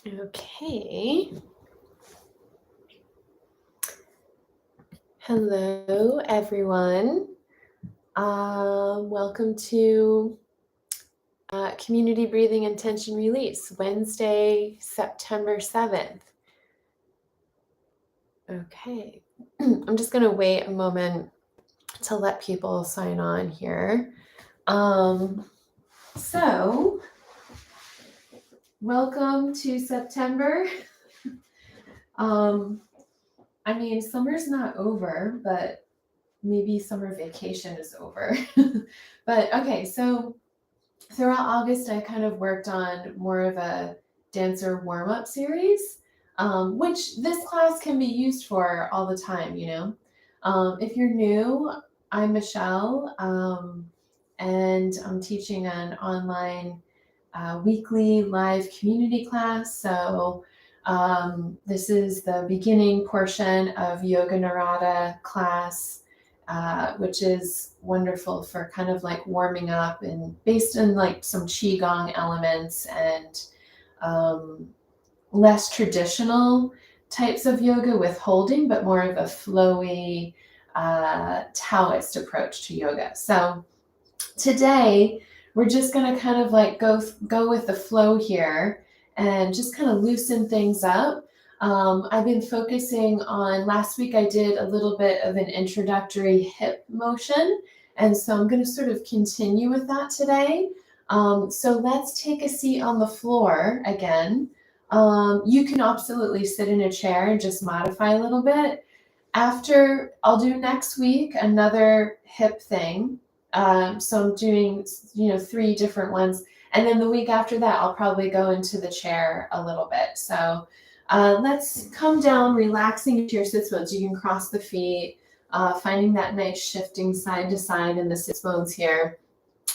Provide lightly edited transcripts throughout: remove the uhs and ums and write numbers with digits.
Okay. Hello, everyone. Welcome to Community Breathing and Tension Release, Wednesday, September 7th. Okay. I'm just going to wait a moment to let people sign on here. So, welcome to September. Summer's not over, but maybe summer vacation is over. But okay, so throughout August, I kind of worked on more of a dancer warm-up series, which this class can be used for all the time, If you're new, I'm Michele, and I'm teaching an online weekly live community class. So this is the beginning portion of Yoga Narada class, which is wonderful for kind of like warming up and based on like some Qigong elements and less traditional types of yoga with holding, but more of a flowy Taoist approach to yoga. So today we're just going to kind of like go with the flow here and just kind of loosen things up. I've been focusing on, last week I did a little bit of an introductory hip motion, and so I'm going to sort of continue with that today. So let's take a seat on the floor again. You can absolutely sit in a chair and just modify a little bit. After, I'll do next week another hip thing. So I'm doing, 3 different ones. And then the week after that, I'll probably go into the chair a little bit. So let's come down, relaxing into your sits bones. You can cross the feet, finding that nice shifting side to side in the sits bones here.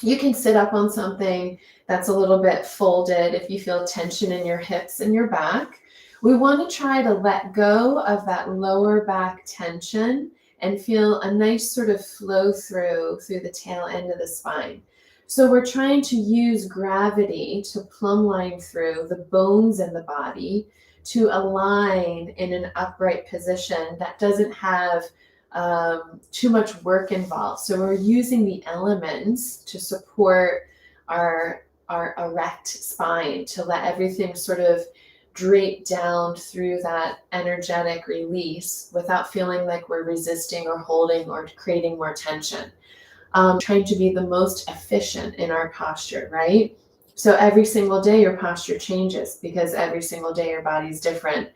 You can sit up on something that's a little bit folded if you feel tension in your hips and your back. We want to try to let go of that lower back tension and feel a nice sort of flow through the tail end of the spine. So we're trying to use gravity to plumb line through the bones in the body to align in an upright position that doesn't have too much work involved. So we're using the elements to support our erect spine, to let everything sort of drape down through that energetic release without feeling like we're resisting or holding or creating more tension. Trying to be the most efficient in our posture, right? So every single day your posture changes because every single day your body's different.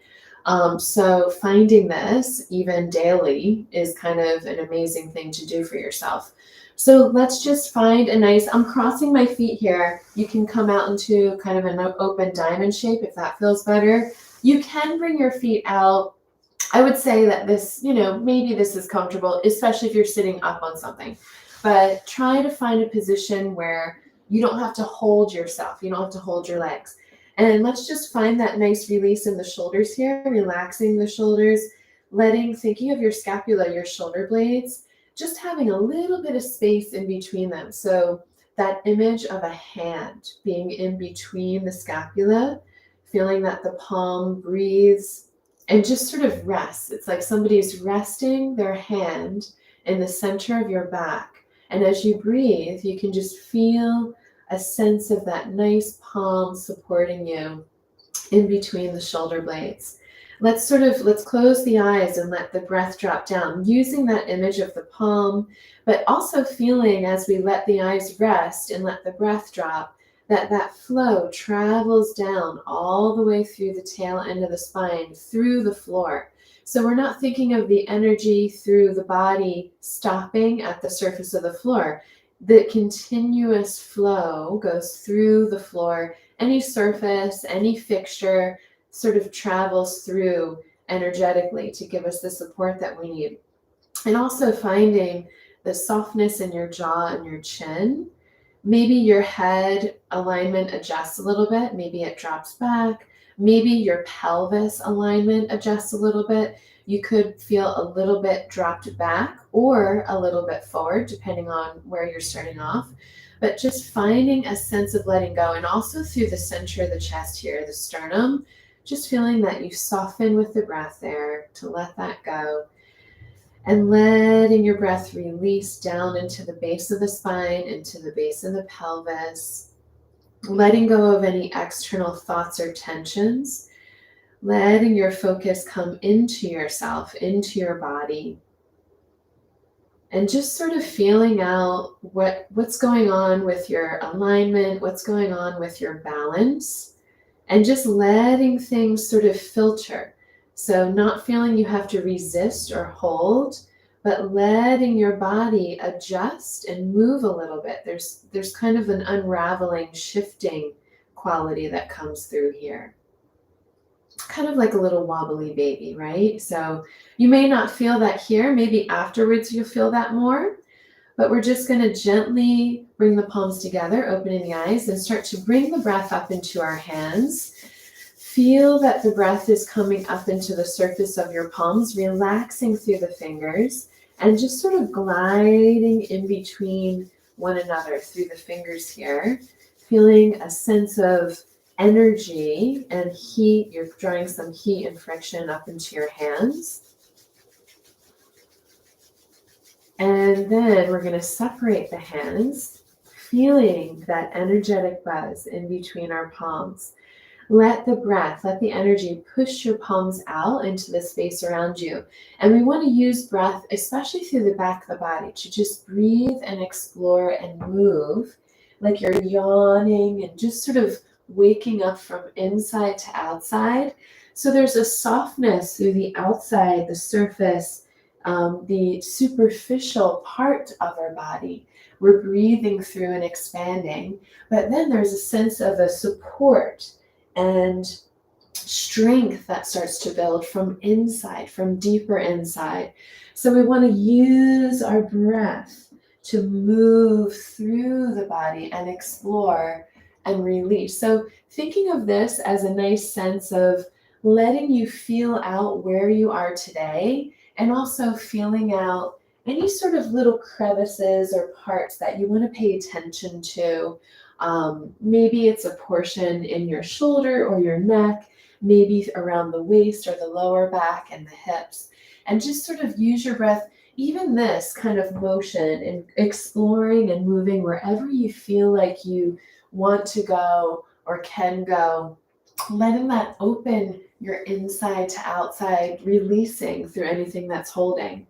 So finding this even daily is kind of an amazing thing to do for yourself. So let's just find a nice, I'm crossing my feet here. You can come out into kind of an open diamond shape if that feels better. You can bring your feet out. I would say that this, maybe this is comfortable, especially if you're sitting up on something. But try to find a position where you don't have to hold yourself. You don't have to hold your legs. And let's just find that nice release in the shoulders here, relaxing the shoulders, thinking of your scapula, your shoulder blades, just having a little bit of space in between them. So that image of a hand being in between the scapula, feeling that the palm breathes and just sort of rests. It's like somebody's resting their hand in the center of your back. And as you breathe, you can just feel a sense of that nice palm supporting you in between the shoulder blades. Let's close the eyes and let the breath drop down, using that image of the palm, but also feeling as we let the eyes rest and let the breath drop, that flow travels down all the way through the tail end of the spine, through the floor. So we're not thinking of the energy through the body stopping at the surface of the floor. The continuous flow goes through the floor. Any surface, any fixture sort of travels through energetically to give us the support that we need. And also finding the softness in your jaw and your chin. Maybe your head alignment adjusts a little bit. Maybe it drops back. Maybe your pelvis alignment adjusts a little bit. You could feel a little bit dropped back or a little bit forward, depending on where you're starting off. But just finding a sense of letting go, and also through the center of the chest here, the sternum, just feeling that you soften with the breath there to let that go. And letting your breath release down into the base of the spine, into the base of the pelvis. Letting go of any external thoughts or tensions. Letting your focus come into yourself, into your body. And just sort of feeling out what's going on with your alignment, what's going on with your balance, and just letting things sort of filter. So not feeling you have to resist or hold, but letting your body adjust and move a little bit. There's kind of an unraveling, shifting quality that comes through here. Kind of like a little wobbly baby, right? So you may not feel that here. Maybe afterwards you'll feel that more. But we're just going to gently bring the palms together, opening the eyes, and start to bring the breath up into our hands. Feel that the breath is coming up into the surface of your palms, relaxing through the fingers, and just sort of gliding in between one another through the fingers here, feeling a sense of energy and heat. You're drawing some heat and friction up into your hands. And then we're going to separate the hands, feeling that energetic buzz in between our palms. Let the breath, let the energy push your palms out into the space around you. And we want to use breath, especially through the back of the body, to just breathe and explore and move like you're yawning and just sort of waking up from inside to outside. So there's a softness through the outside, the surface, the superficial part of our body. We're breathing through and expanding, but then there's a sense of a support and strength that starts to build from inside, from deeper inside. So we want to use our breath to move through the body and explore and release. So thinking of this as a nice sense of letting you feel out where you are today, and also feeling out any sort of little crevices or parts that you want to pay attention to. Maybe it's a portion in your shoulder or your neck, maybe around the waist or the lower back and the hips. And just sort of use your breath, even this kind of motion, and exploring and moving wherever you feel like you want to go or can go, letting that open your inside to outside, releasing through anything that's holding.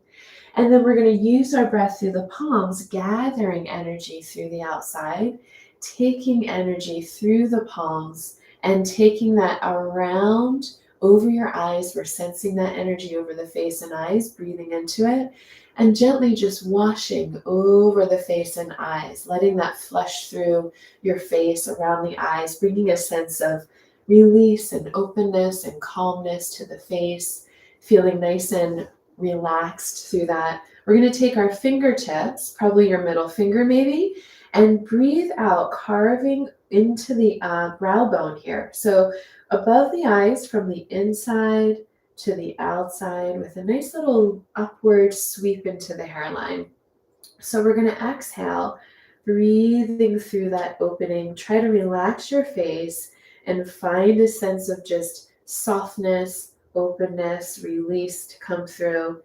And then we're going to use our breath through the palms, gathering energy through the outside, taking energy through the palms, and taking that around over your eyes. We're sensing that energy over the face and eyes, breathing into it, and gently just washing over the face and eyes, letting that flush through your face, around the eyes, bringing a sense of release and openness and calmness to the face, feeling nice and relaxed through that. We're going to take our fingertips, probably your middle finger maybe, and breathe out, carving into the brow bone here. So above the eyes, from the inside to the outside, with a nice little upward sweep into the hairline. So we're going to exhale, breathing through that opening. Try to relax your face and find a sense of just softness, openness, release to come through.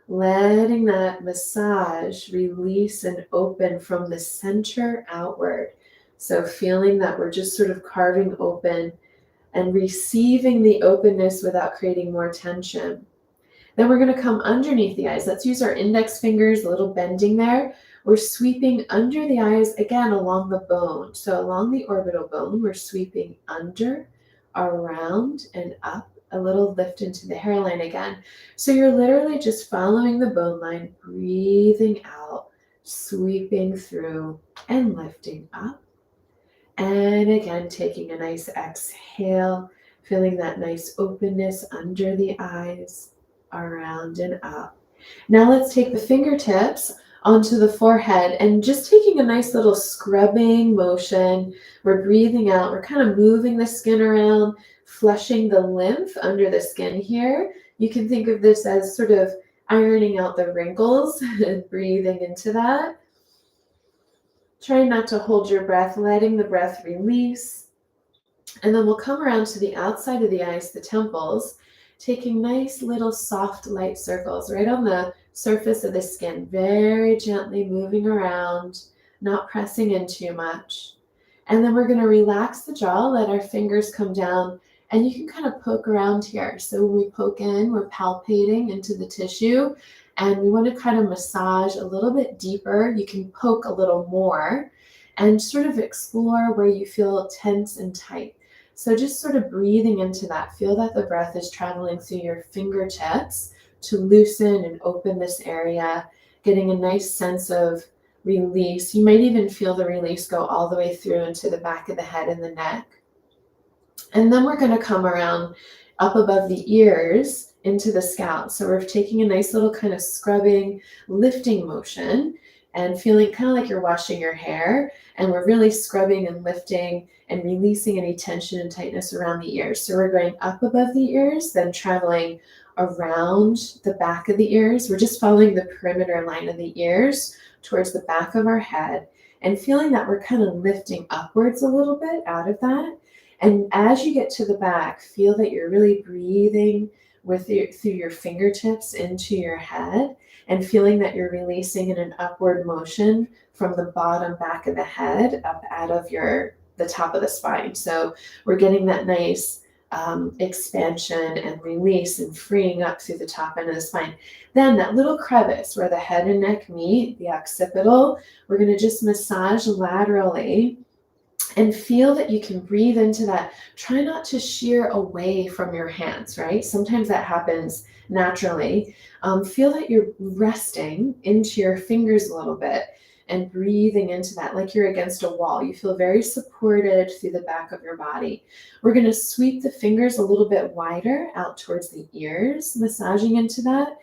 Letting that massage release and open from the center outward. So feeling that we're just sort of carving open and receiving the openness without creating more tension. Then we're going to come underneath the eyes. Let's use our index fingers, a little bending there. We're sweeping under the eyes, again, along the bone. So along the orbital bone, we're sweeping under, around, and up. A little lift into the hairline again. So you're literally just following the bone line, breathing out, sweeping through, and lifting up. And again, taking a nice exhale, feeling that nice openness under the eyes, around and up. Now let's take the fingertips onto the forehead and just taking a nice little scrubbing motion. We're breathing out. We're kind of moving the skin around, flushing the lymph under the skin here, You can think of this as sort of ironing out the wrinkles and breathing into that. Trying not to hold your breath, letting the breath release. And then we'll come around to the outside of the eyes, the temples, taking nice little soft light circles right on the surface of the skin, very gently moving around, not pressing in too much. And then we're going to relax the jaw, let our fingers come down, and you can kind of poke around here. So when we poke in, we're palpating into the tissue, and we want to kind of massage a little bit deeper. You can poke a little more and sort of explore where you feel tense and tight. So just sort of breathing into that. Feel that the breath is traveling through your fingertips to loosen and open this area, getting a nice sense of release. You might even feel the release go all the way through into the back of the head and the neck. And then we're going to come around up above the ears into the scalp. So we're taking a nice little kind of scrubbing, lifting motion and feeling kind of like you're washing your hair. And we're really scrubbing and lifting and releasing any tension and tightness around the ears. So we're going up above the ears, then traveling around the back of the ears. We're just following the perimeter line of the ears towards the back of our head and feeling that we're kind of lifting upwards a little bit out of that. And as you get to the back, feel that you're really breathing through your fingertips into your head and feeling that you're releasing in an upward motion from the bottom back of the head up out of the top of the spine. So we're getting that nice expansion and release and freeing up through the top end of the spine. Then that little crevice where the head and neck meet, the occipital, we're going to just massage laterally and feel that you can breathe into that. Try not to shear away from your hands, right? Sometimes that happens naturally. Feel that you're resting into your fingers a little bit and breathing into that like you're against a wall. You feel very supported through the back of your body. We're going to sweep the fingers a little bit wider out towards the ears, massaging into that.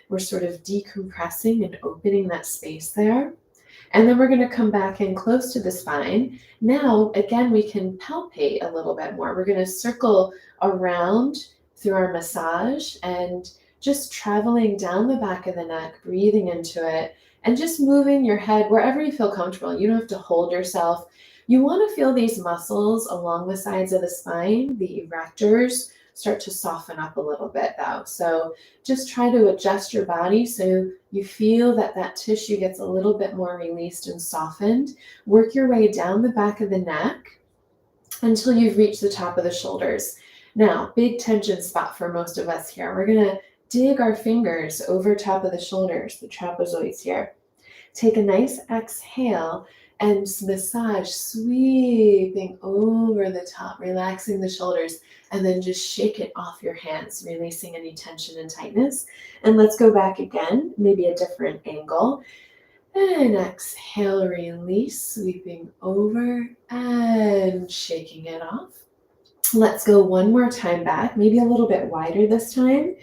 We're sort of decompressing and opening that space there. And then we're going to come back in close to the spine. Now, again, we can palpate a little bit more. We're going to circle around through our massage and just traveling down the back of the neck, breathing into it, and just moving your head wherever you feel comfortable. You don't have to hold yourself. You want to feel these muscles along the sides of the spine, the erectors, start to soften up a little bit though. So just try to adjust your body so you feel that that tissue gets a little bit more released and softened. Work your way down the back of the neck until you've reached the top of the shoulders. Now, big tension spot for most of us here. We're going to dig our fingers over top of the shoulders, the trapezoids here. Take a nice exhale and massage, sweeping over the top, relaxing the shoulders, and then just shake it off your hands, releasing any tension and tightness. And let's go back again, maybe a different angle. And exhale, release, sweeping over and shaking it off. Let's go one more time back, maybe a little bit wider this time.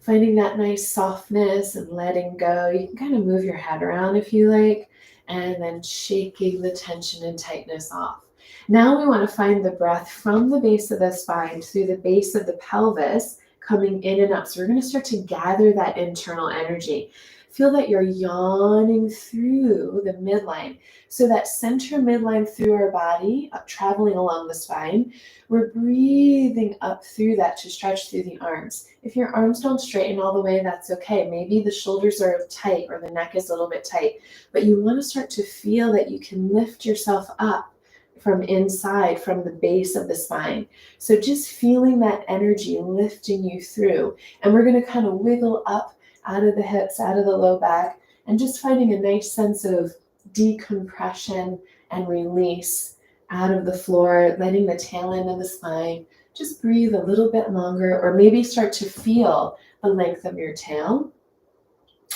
Finding that nice softness and letting go. You can kind of move your head around if you like, and then shaking the tension and tightness off. Now we want to find the breath from the base of the spine through the base of the pelvis, coming in and up. So we're going to start to gather that internal energy. Feel that you're yawning through the midline. So that center midline through our body, traveling along the spine, we're breathing up through that to stretch through the arms. If your arms don't straighten all the way, that's okay. Maybe the shoulders are tight or the neck is a little bit tight, but you want to start to feel that you can lift yourself up from inside, from the base of the spine. So just feeling that energy lifting you through. And we're going to kind of wiggle up out of the hips, out of the low back, and just finding a nice sense of decompression and release out of the floor, letting the tail end of the spine just breathe a little bit longer, or maybe start to feel the length of your tail.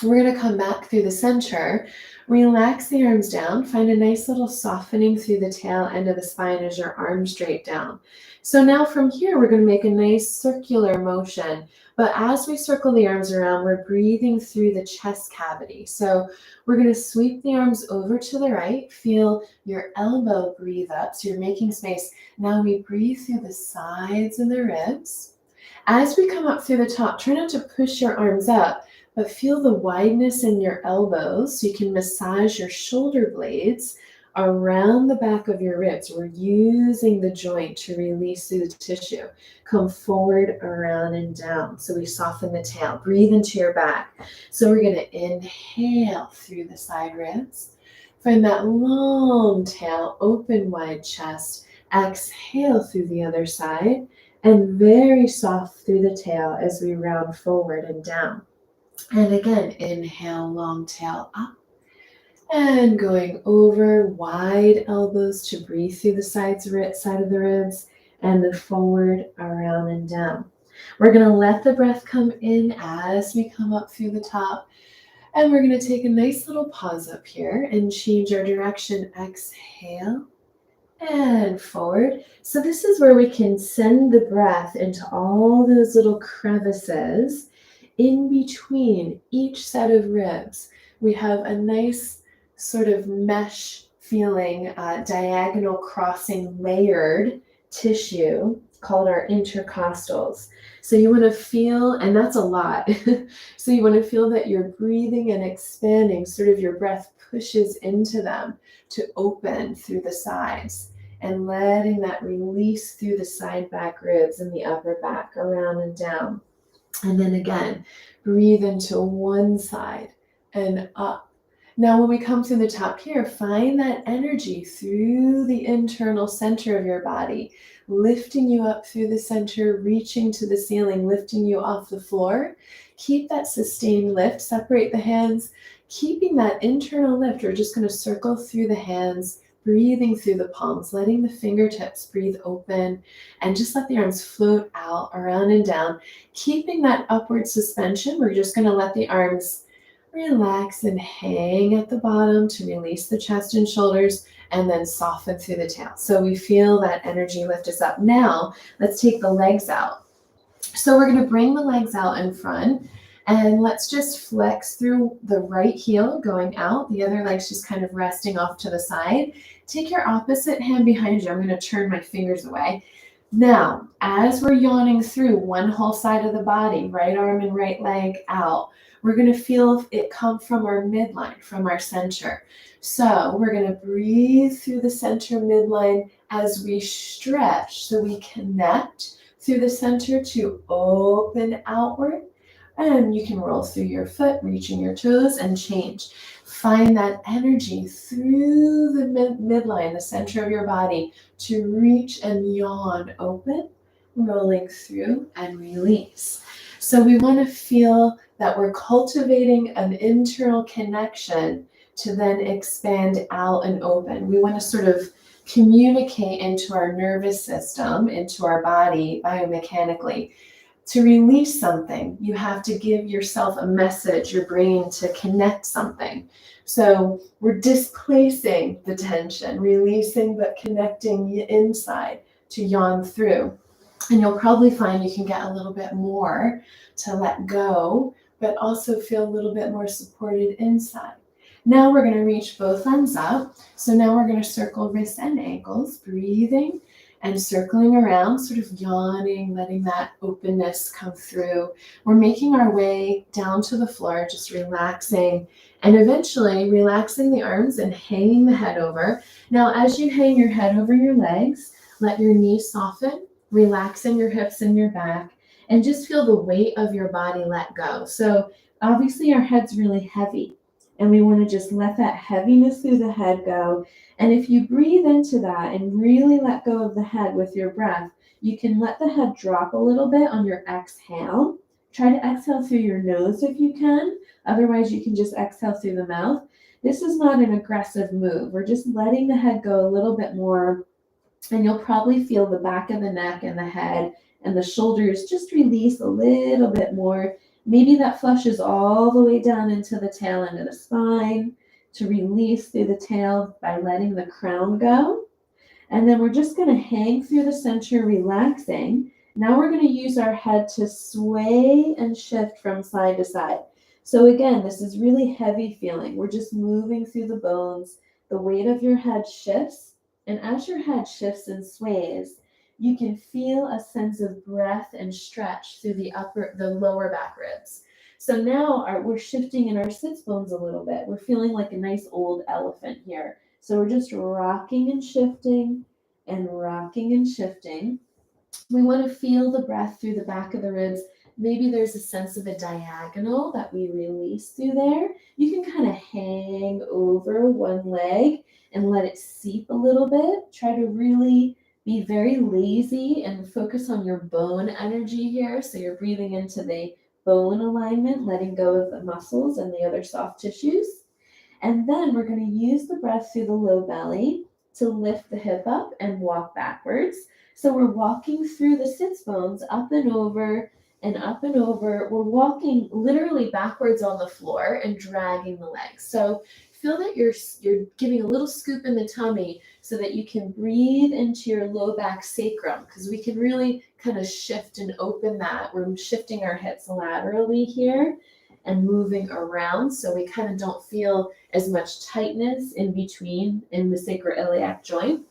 We're going to come back through the center, relax the arms down, find a nice little softening through the tail end of the spine as your arms straight down. So now from here, we're going to make a nice circular motion. But as we circle the arms around, we're breathing through the chest cavity. So we're going to sweep the arms over to the right. Feel your elbow breathe up. So you're making space. Now we breathe through the sides and the ribs. As we come up through the top, try not to push your arms up, but feel the wideness in your elbows so you can massage your shoulder blades around the back of your ribs. We're using the joint to release through the tissue. Come forward, around, and down. So we soften the tail. Breathe into your back. So we're going to inhale through the side ribs. Find that long tail, open wide chest. Exhale through the other side. And very soft through the tail as we round forward and down. And again, inhale, long tail up. And going over, wide elbows to breathe through the side of the ribs, and the forward, around, and down. We're going to let the breath come in as we come up through the top. And we're going to take a nice little pause up here and change our direction. Exhale and forward. So this is where we can send the breath into all those little crevices in between each set of ribs. We have a nice sort of mesh feeling, diagonal crossing layered tissue called our intercostals. So you want to feel, and that's a lot. So you want to feel that you're breathing and expanding, sort of your breath pushes into them to open through the sides, and letting that release through the side back ribs and the upper back, around and down. And then again, breathe into one side and up. Now, when we come through the top here, find that energy through the internal center of your body, lifting you up through the center, reaching to the ceiling, lifting you off the floor. Keep that sustained lift. Separate the hands. Keeping that internal lift, we're just going to circle through the hands, breathing through the palms, letting the fingertips breathe open, and just let the arms float out, around and down. Keeping that upward suspension, we're just going to let the arms relax and hang at the bottom to release the chest and shoulders, and then soften through the tail. So we feel that energy lift us up. Now, let's take the legs out. So we're going to bring the legs out in front, and let's just flex through the right heel going out. The other leg's just kind of resting off to the side. Take your opposite hand behind you. I'm going to turn my fingers away. Now, as we're yawning through one whole side of the body, right arm and right leg out, we're going to feel it come from our midline, from our center. So we're going to breathe through the center midline as we stretch, so we connect through the center to open outward. And you can roll through your foot, reaching your toes, and change. Find that energy through the midline, the center of your body, to reach and yawn open, rolling through and release. So we want to feel that we're cultivating an internal connection to then expand out and open. We want to sort of communicate into our nervous system, into our body biomechanically. To release something, you have to give yourself a message, your brain, to connect something. So we're displacing the tension, releasing but connecting inside to yawn through. And you'll probably find you can get a little bit more to let go, but also feel a little bit more supported inside. Now we're going to reach both arms up. So now we're going to circle wrists and ankles, breathing and circling around, sort of yawning, letting that openness come through. We're making our way down to the floor, just relaxing, and eventually relaxing the arms and hanging the head over. Now, as you hang your head over your legs, let your knees soften, relaxing your hips and your back, and just feel the weight of your body let go. So obviously our head's really heavy, and we want to just let that heaviness through the head go. And if you breathe into that and really let go of the head with your breath, you can let the head drop a little bit on your exhale. Try to exhale through your nose if you can. Otherwise, you can just exhale through the mouth. This is not an aggressive move. We're just letting the head go a little bit more, and you'll probably feel the back of the neck and the head and the shoulders just release a little bit more. Maybe that flushes all the way down into the tail end of the spine, to release through the tail by letting the crown go. And then we're just going to hang through the center, relaxing. Now we're going to use our head to sway and shift from side to side. So again, this is really heavy feeling. We're just moving through the bones. The weight of your head shifts. And as your head shifts and sways, you can feel a sense of breath and stretch through the lower back ribs. So now we're shifting in our sits bones a little bit. We're feeling like a nice old elephant here. So we're just rocking and shifting and rocking and shifting. We want to feel the breath through the back of the ribs. Maybe there's a sense of a diagonal that we release through there. You can kind of hang over one leg and let it seep a little bit. Try to really be very lazy and focus on your bone energy here. So you're breathing into the bone alignment, letting go of the muscles and the other soft tissues. And then we're going to use the breath through the low belly to lift the hip up and walk backwards. So we're walking through the sits bones up and over and up and over. We're walking literally backwards on the floor and dragging the legs. So feel that you're giving a little scoop in the tummy so that you can breathe into your low back sacrum, because we can really kind of shift and open that. We're shifting our hips laterally here and moving around, so we kind of don't feel as much tightness in between in the sacroiliac joint.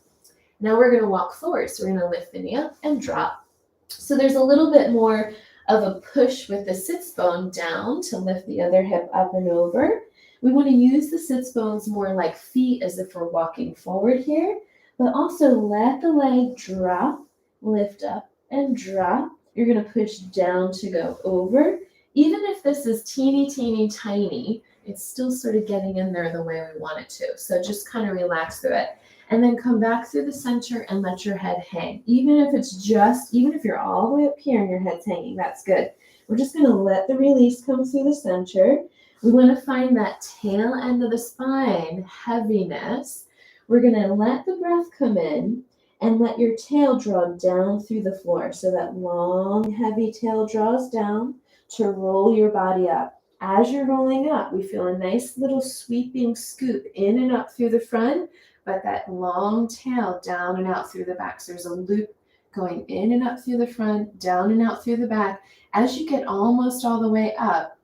Now we're going to walk forward. So we're going to lift the knee up and drop. So there's a little bit more of a push with the sits bone down to lift the other hip up and over. We want to use the sits bones more like feet, as if we're walking forward here, but also let the leg drop, lift up and drop. You're going to push down to go over. Even if this is teeny, teeny, tiny, it's still sort of getting in there the way we want it to. So just kind of relax through it. And then come back through the center and let your head hang. Even if you're all the way up here and your head's hanging, that's good. We're just going to let the release come through the center. We want to find that tail end of the spine, heaviness. We're going to let the breath come in and let your tail draw down through the floor. So that long, heavy tail draws down to roll your body up. As you're rolling up, we feel a nice little sweeping scoop in and up through the front, but that long tail down and out through the back. So there's a loop going in and up through the front, down and out through the back. As you get almost all the way up,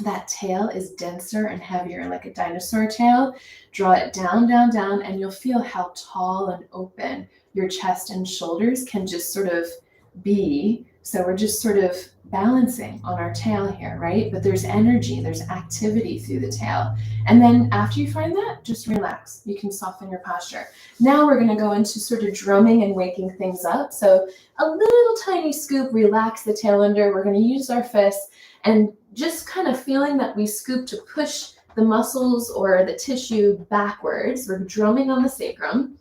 that tail is denser and heavier, like a dinosaur tail. Draw it down, down, down, and you'll feel how tall and open your chest and shoulders can just sort of be. So we're just sort of balancing on our tail here, right? But there's energy, there's activity through the tail. And then after you find that, just relax. You can soften your posture. Now we're going to go into sort of drumming and waking things up. So a little tiny scoop, relax the tail under. We're going to use our fists and just kind of feeling that we scoop to push the muscles or the tissue backwards. We're drumming on the sacrum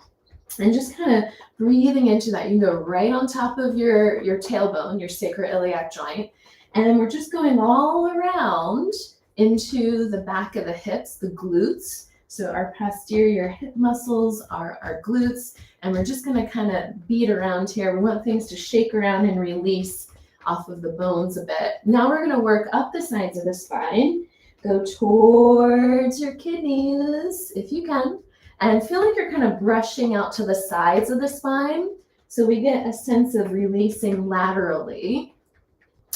and just kind of breathing into that. You can go right on top of your tailbone, your sacroiliac joint. And then we're just going all around into the back of the hips, the glutes. So our posterior hip muscles are our glutes. And we're just going to kind of beat around here. We want things to shake around and release off of the bones a bit. Now we're going to work up the sides of the spine. Go towards your kidneys if you can. And feel like you're kind of brushing out to the sides of the spine. So we get a sense of releasing laterally.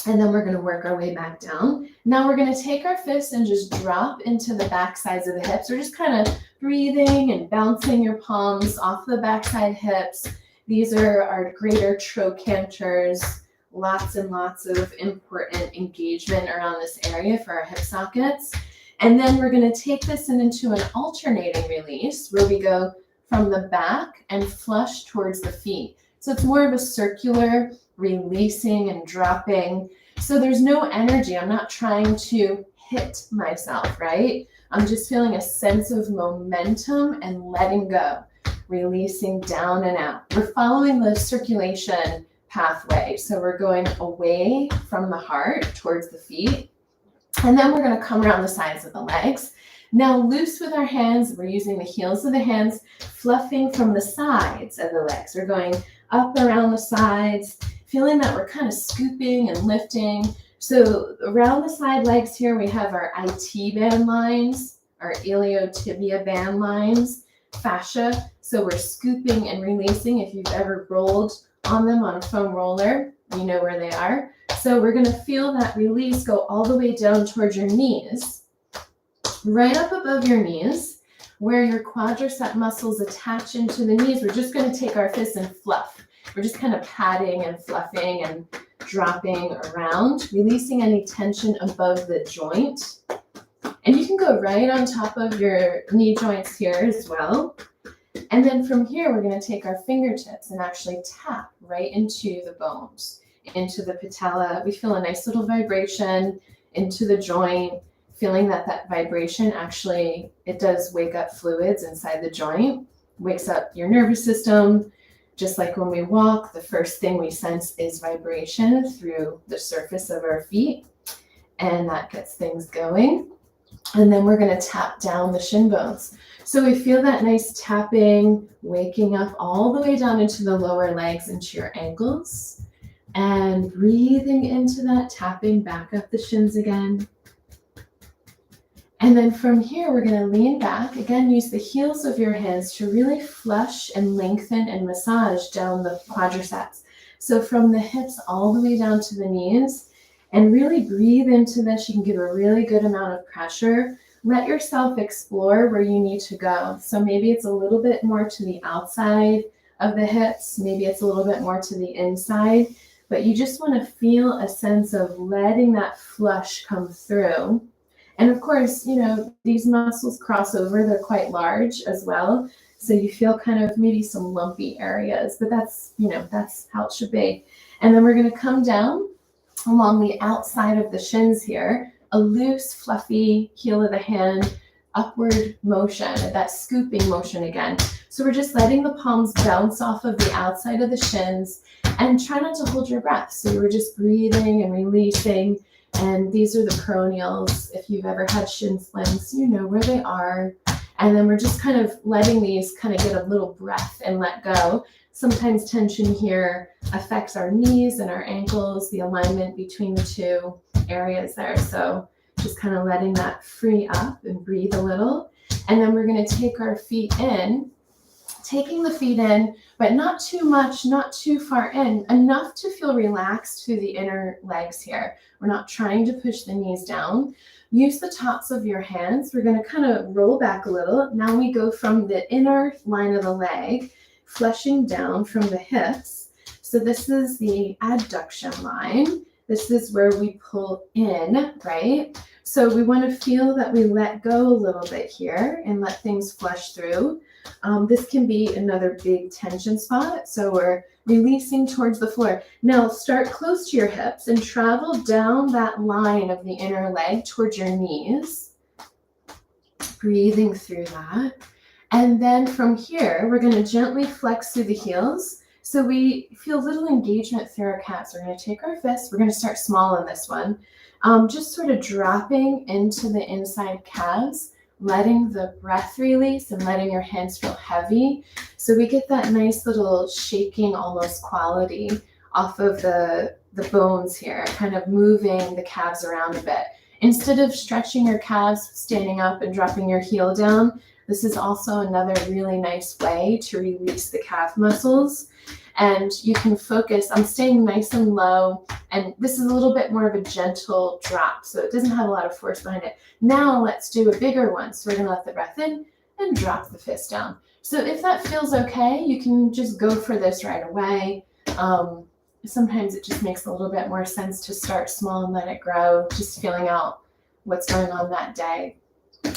And then we're going to work our way back down. Now we're going to take our fists and just drop into the back sides of the hips. We're just kind of breathing and bouncing your palms off the backside hips. These are our greater trochanters. Lots and lots of important engagement around this area for our hip sockets. And then we're going to take this into an alternating release where we go from the back and flush towards the feet. So it's more of a circular releasing and dropping. So there's no energy. I'm not trying to hit myself, right? I'm just feeling a sense of momentum and letting go, releasing down and out. We're following the circulation pathway. So we're going away from the heart towards the feet. And then we're going to come around the sides of the legs. Now loose with our hands. We're using the heels of the hands, fluffing from the sides of the legs. We're going up around the sides, feeling that we're kind of scooping and lifting. So around the side legs here, we have our IT band lines, our iliotibia band lines, fascia. So we're scooping and releasing. If you've ever rolled on them on a foam roller, you know where they are. So we're going to feel that release go all the way down towards your knees, right up above your knees, where your quadricep muscles attach into the knees. We're just going to take our fists and fluff. We're just kind of patting and fluffing and dropping around, releasing any tension above the joint. And you can go right on top of your knee joints here as well. And then from here, we're going to take our fingertips and actually tap right into the bones, into the patella. We feel a nice little vibration into the joint, feeling that vibration actually, it does wake up fluids inside the joint, wakes up your nervous system. Just like when we walk, the first thing we sense is vibration through the surface of our feet, and that gets things going. And then we're going to tap down the shin bones. So we feel that nice tapping, waking up all the way down into the lower legs, into your ankles, and breathing into that, tapping back up the shins again. And then from here, we're going to lean back. Again, use the heels of your hands to really flush and lengthen and massage down the quadriceps. So from the hips all the way down to the knees, and really breathe into this. You can give a really good amount of pressure. Let yourself explore where you need to go. So maybe it's a little bit more to the outside of the hips. Maybe it's a little bit more to the inside. But you just want to feel a sense of letting that flush come through. And of course, you know, these muscles cross over. They're quite large as well. So you feel kind of maybe some lumpy areas. But that's, you know, that's how it should be. And then we're going to come down along the outside of the shins here, a loose, fluffy heel of the hand, upward motion, that scooping motion again. So we're just letting the palms bounce off of the outside of the shins, and try not to hold your breath. So we're just breathing and releasing. And these are the peroneals. If you've ever had shin splints, you know where they are. And then we're just kind of letting these kind of get a little breath and let go. Sometimes tension here affects our knees and our ankles, the alignment between the two areas there. So just kind of letting that free up and breathe a little. And then we're going to take our feet in, taking the feet in, but not too much, not too far in, enough to feel relaxed through the inner legs here. We're not trying to push the knees down. Use the tops of your hands. We're going to kind of roll back a little. Now we go from the inner line of the leg, flushing down from the hips. So this is the adduction line. This is where we pull in, right? So we want to feel that we let go a little bit here and let things flush through. This can be another big tension spot. So we're releasing towards the floor. Now start close to your hips and travel down that line of the inner leg towards your knees. Breathing through that. And then from here, we're going to gently flex through the heels. So we feel little engagement through our calves. We're going to take our fists. We're going to start small on this one. Just sort of dropping into the inside calves, letting the breath release and letting your hands feel heavy. So we get that nice little shaking almost quality off of the bones here, kind of moving the calves around a bit. Instead of stretching your calves, standing up and dropping your heel down, this is also another really nice way to release the calf muscles. And you can focus on staying nice and low. And this is a little bit more of a gentle drop, so it doesn't have a lot of force behind it. Now let's do a bigger one. So we're going to let the breath in and drop the fist down. So if that feels okay, you can just go for this right away. Sometimes it just makes a little bit more sense to start small and let it grow, just feeling out what's going on that day.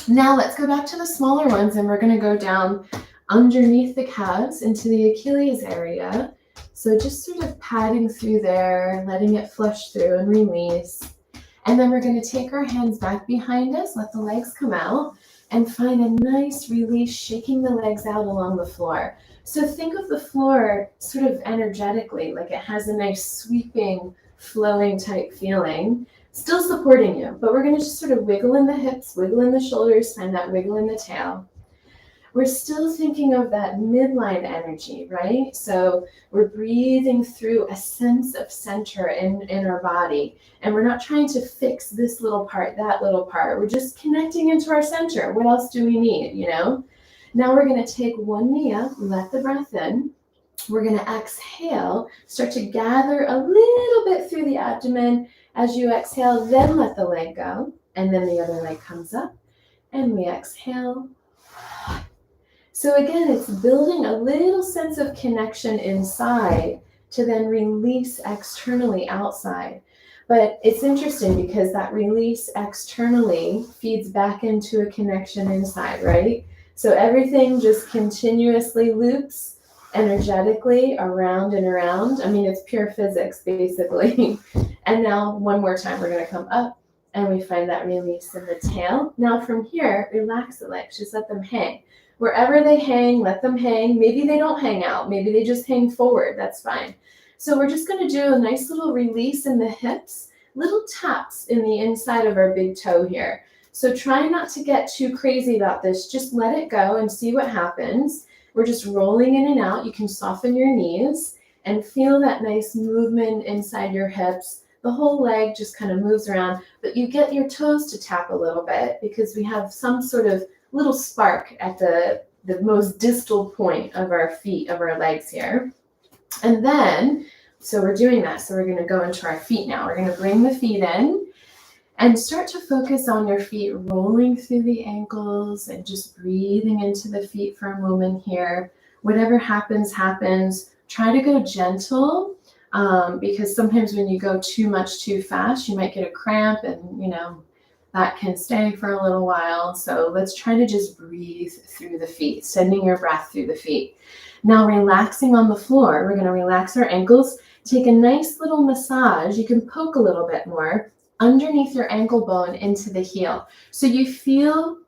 Now let's go back to the smaller ones, and we're going to go down underneath the calves into the Achilles area. So just sort of padding through there, letting it flush through and release. And then we're going to take our hands back behind us, let the legs come out, and find a nice release, shaking the legs out along the floor. So think of the floor sort of energetically, like it has a nice sweeping, flowing type feeling, still supporting you. But we're going to just sort of wiggle in the hips, wiggle in the shoulders, find that wiggle in the tail. We're still thinking of that midline energy, right? So we're breathing through a sense of center in our body. And we're not trying to fix this little part, that little part. We're just connecting into our center. What else do we need, you know? Now we're going to take one knee up, let the breath in. We're going to exhale, start to gather a little bit through the abdomen. As you exhale, then let the leg go. And then the other leg comes up. And we exhale. So again, it's building a little sense of connection inside to then release externally outside. But it's interesting because that release externally feeds back into a connection inside, right? So everything just continuously loops energetically around and around. I mean, it's pure physics, basically. And now, one more time, we're going to come up and we find that release in the tail. Now, from here, relax the legs, just let them hang. Wherever they hang, let them hang. Maybe they don't hang out, maybe they just hang forward. That's fine. So we're just going to do a nice little release in the hips, little taps in the inside of our big toe here. So try not to get too crazy about this. Just let it go and see what happens. We're just rolling in and out. You can soften your knees and feel that nice movement inside your hips. The whole leg just kind of moves around, but you get your toes to tap a little bit because we have some sort of little spark at the most distal point of our feet, of our legs here. And then, so we're doing that. So we're going to go into our feet now. We're going to bring the feet in and start to focus on your feet rolling through the ankles and just breathing into the feet for a moment here. Whatever happens, happens. Try to go gentle because sometimes when you go too much too fast, you might get a cramp and, that can stay for a little while. So let's try to just breathe through the feet, sending your breath through the feet. Now relaxing on the floor, we're going to relax our ankles. Take a nice little massage. You can poke a little bit more underneath your ankle bone into the heel. So you feel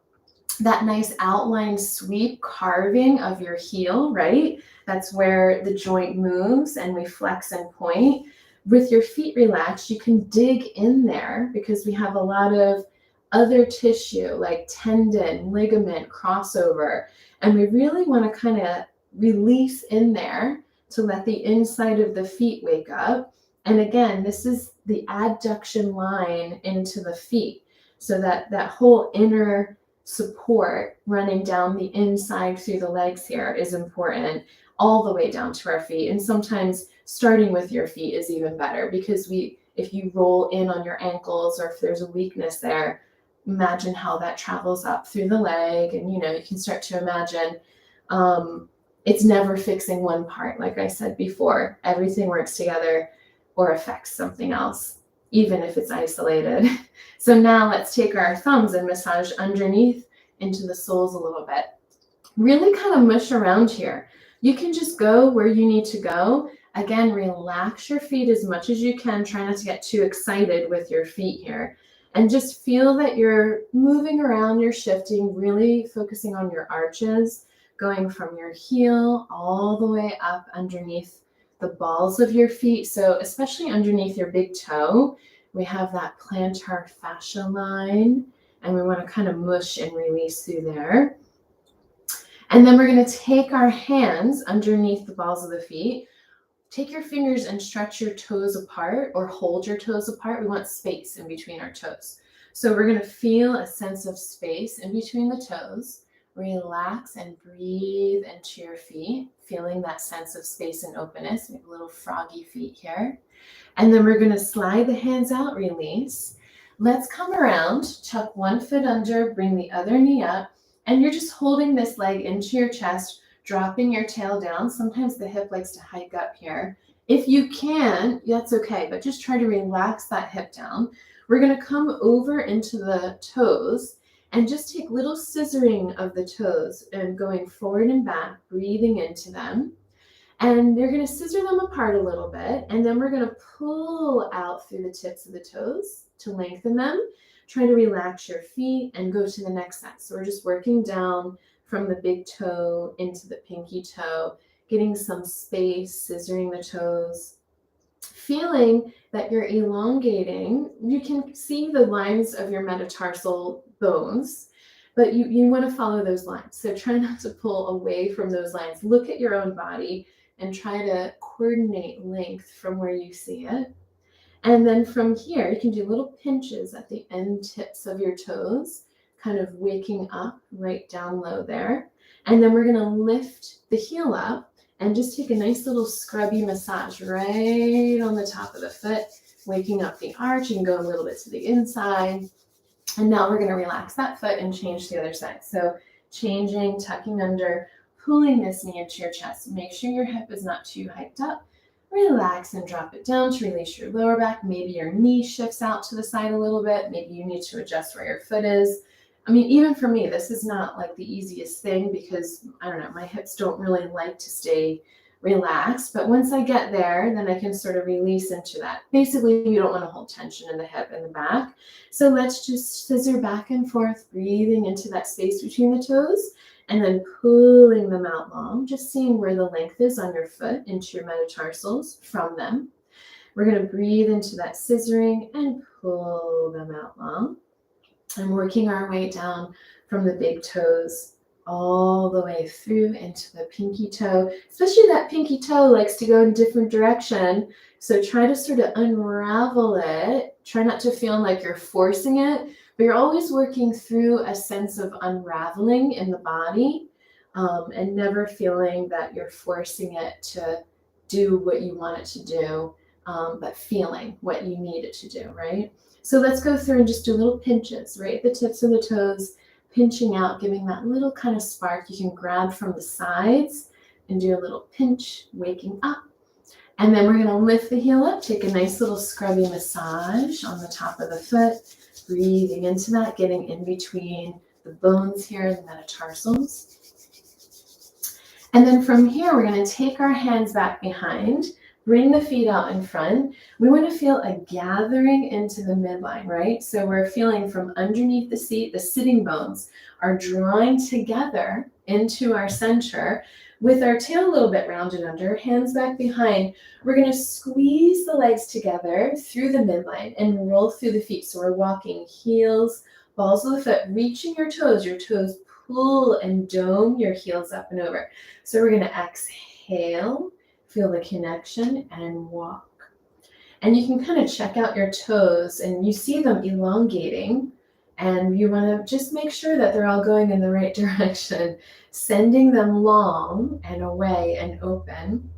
that nice outline sweep carving of your heel, right? That's where the joint moves and we flex and point. With your feet relaxed, you can dig in there because we have a lot of other tissue like tendon, ligament, crossover. And we really want to kind of release in there to let the inside of the feet wake up. And again, this is the adduction line into the feet. So that whole inner support running down the inside through the legs here is important, all the way down to our feet. And sometimes starting with your feet is even better because if you roll in on your ankles or if there's a weakness there, imagine how that travels up through the leg. And, you can start to imagine it's never fixing one part. Like I said before, everything works together or affects something else, even if it's isolated. So now let's take our thumbs and massage underneath into the soles a little bit. Really kind of mush around here. You can just go where you need to go. Again, relax your feet as much as you can. Try not to get too excited with your feet here. And just feel that you're moving around, you're shifting, really focusing on your arches, going from your heel all the way up underneath the balls of your feet. So especially underneath your big toe, we have that plantar fascia line, and we want to kind of mush and release through there. And then we're going to take our hands underneath the balls of the feet. Take your fingers and stretch your toes apart or hold your toes apart. We want space in between our toes. So we're going to feel a sense of space in between the toes. Relax and breathe into your feet, feeling that sense of space and openness. We have little froggy feet here. And then we're going to slide the hands out, release. Let's come around, tuck one foot under, bring the other knee up, and you're just holding this leg into your chest, dropping your tail down. Sometimes the hip likes to hike up here. If you can, that's okay, but just try to relax that hip down. We're going to come over into the toes and just take little scissoring of the toes and going forward and back, breathing into them. And you're going to scissor them apart a little bit, and then we're going to pull out through the tips of the toes to lengthen them. Try to relax your feet and go to the next set. So we're just working down from the big toe into the pinky toe, getting some space, scissoring the toes, feeling that you're elongating. You can see the lines of your metatarsal bones, but you want to follow those lines. So try not to pull away from those lines. Look at your own body and try to coordinate length from where you see it. And then from here, you can do little pinches at the end tips of your toes, kind of waking up right down low there. And then we're going to lift the heel up and just take a nice little scrubby massage right on the top of the foot, waking up the arch. You can go a little bit to the inside. And now we're going to relax that foot and change the other side. So changing, tucking under, pulling this knee into your chest. Make sure your hip is not too hiked up. Relax and drop it down to release your lower back. Maybe your knee shifts out to the side a little bit. Maybe you need to adjust where your foot is. I mean, even for me, this is not like the easiest thing because, I don't know, my hips don't really like to stay relaxed. But once I get there, then I can sort of release into that. Basically, you don't want to hold tension in the hip and the back. So let's just scissor back and forth, breathing into that space between the toes and then pulling them out long, just seeing where the length is on your foot into your metatarsals from them. We're going to breathe into that scissoring and pull them out long. And working our way down from the big toes all the way through into the pinky toe. Especially that pinky toe likes to go in a different direction. So try to sort of unravel it. Try not to feel like you're forcing it, but you're always working through a sense of unraveling in the body, and never feeling that you're forcing it to do what you want it to do, but feeling what you need it to do, right? So let's go through and just do little pinches, right at the tips of the toes, pinching out, giving that little kind of spark. You can grab from the sides and do a little pinch, waking up. And then we're going to lift the heel up, take a nice little scrubby massage on the top of the foot, breathing into that, getting in between the bones here, the metatarsals. And then from here, we're going to take our hands back behind, bring the feet out in front. We want to feel a gathering into the midline, right? So we're feeling from underneath the seat, the sitting bones are drawing together into our center with our tail a little bit rounded under, hands back behind. We're going to squeeze the legs together through the midline and roll through the feet. So we're walking heels, balls of the foot, reaching your toes pull and dome your heels up and over. So we're going to exhale, feel the connection, and walk. And you can kind of check out your toes and you see them elongating, and you want to just make sure that they're all going in the right direction, sending them long and away and open.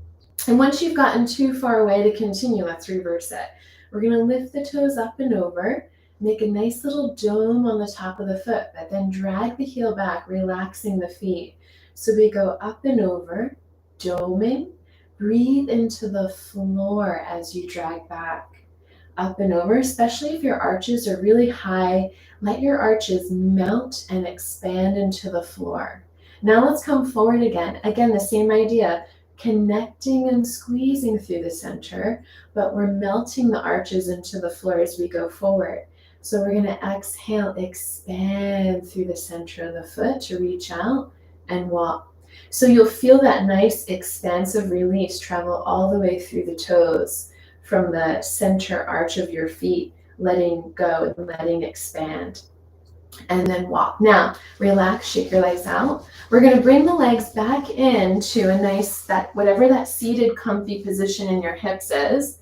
And once you've gotten too far away to continue, let's reverse it. We're going to lift the toes up and over, make a nice little dome on the top of the foot, but then drag the heel back, relaxing the feet. So we go up and over, doming. Breathe into the floor as you drag back, up and over, especially if your arches are really high. Let your arches melt and expand into the floor. Now let's come forward again. Again, the same idea, connecting and squeezing through the center, but we're melting the arches into the floor as we go forward. So we're going to exhale, expand through the center of the foot to reach out and walk. So you'll feel that nice expansive release travel all the way through the toes from the center arch of your feet, letting go and letting expand. And then walk. Now, relax, shake your legs out. We're going to bring the legs back into a nice, whatever that seated comfy position in your hips is.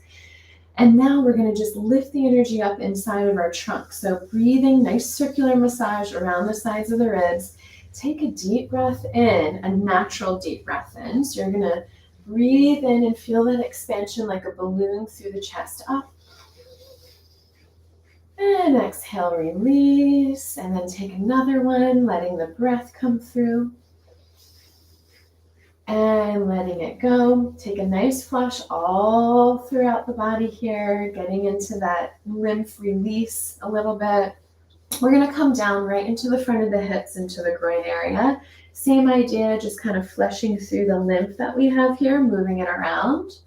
And now we're going to just lift the energy up inside of our trunk. So breathing, nice circular massage around the sides of the ribs. Take a deep breath in, a natural deep breath in. So you're going to breathe in and feel that expansion like a balloon through the chest up. And exhale, release. And then take another one, letting the breath come through. And letting it go. Take a nice flush all throughout the body here, getting into that lymph release a little bit. We're going to come down right into the front of the hips, into the groin area. Same idea, just kind of fleshing through the lymph that we have here, moving it around.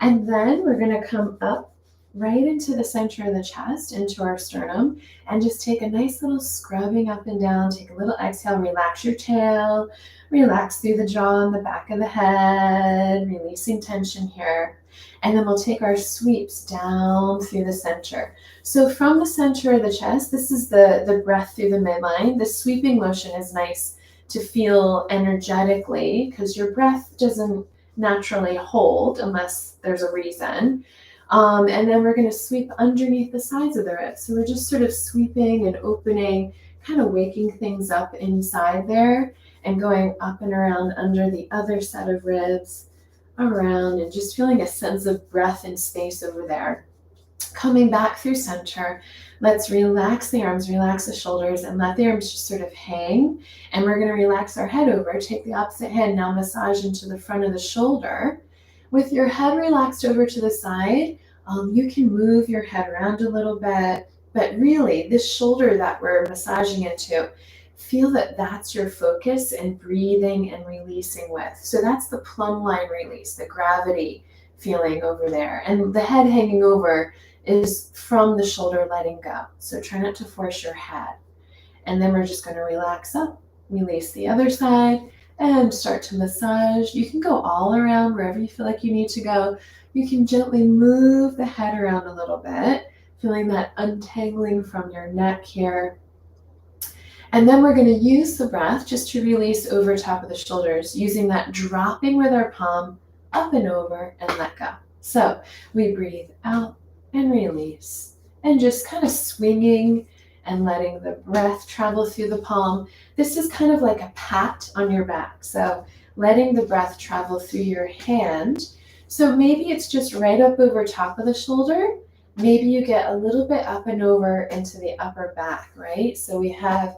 And then we're going to come up right into the center of the chest, into our sternum, and just take a nice little scrubbing up and down. Take a little exhale, relax your tail, relax through the jaw and the back of the head, releasing tension here. And then we'll take our sweeps down through the center. So from the center of the chest, this is the breath through the midline. The sweeping motion is nice to feel energetically because your breath doesn't naturally hold unless there's a reason. And then we're going to sweep underneath the sides of the ribs. So we're just sort of sweeping and opening, kind of waking things up inside there and going up and around under the other set of ribs, around, and just feeling a sense of breath and space over there. Coming back through center, Let's relax the arms, relax the shoulders, and let the arms just sort of hang. And we're going to relax our head over. Take the opposite hand, now massage into the front of the shoulder. With your head relaxed over to the side, you can move your head around a little bit. But really, this shoulder that we're massaging into, feel that that's your focus and breathing and releasing with. So that's the plumb line release, the gravity feeling over there. And the head hanging over is from the shoulder letting go. So try not to force your head. And then we're just going to relax up, release the other side, and start to massage. You can go all around wherever you feel like you need to go. You can gently move the head around a little bit, feeling that untangling from your neck here. And then we're going to use the breath just to release over top of the shoulders, using that dropping with our palm up and over and let go. So we breathe out and release, and just kind of swinging and letting the breath travel through the palm. This is kind of like a pat on your back. So letting the breath travel through your hand. So maybe it's just right up over top of the shoulder. Maybe you get a little bit up and over into the upper back, right? So we have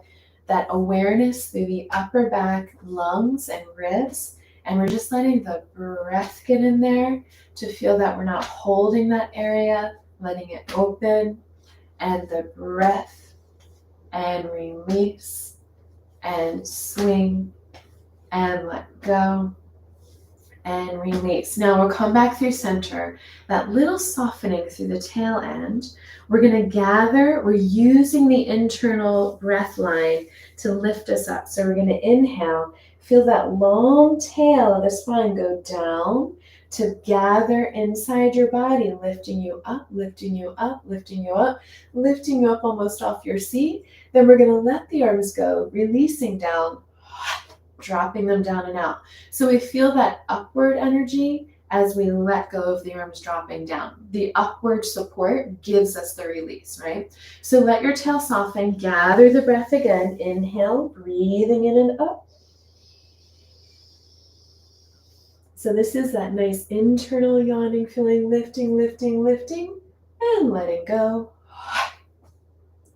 that awareness through the upper back, lungs and ribs. And we're just letting the breath get in there to feel that we're not holding that area, letting it open, and the breath and release and swing and let go and release. Now we'll come back through center, that little softening through the tail end. We're going to gather, we're using the internal breath line to lift us up. So we're going to inhale, feel that long tail of the spine go down to gather inside your body, lifting you up, lifting you up, lifting you up, lifting you up almost off your seat. Then we're going to let the arms go, releasing down, dropping them down and out. So we feel that upward energy as we let go of the arms dropping down. The upward support gives us the release, right? So let your tail soften, gather the breath again, inhale, breathing in and up. So this is that nice internal yawning feeling, lifting, lifting, lifting, and letting go.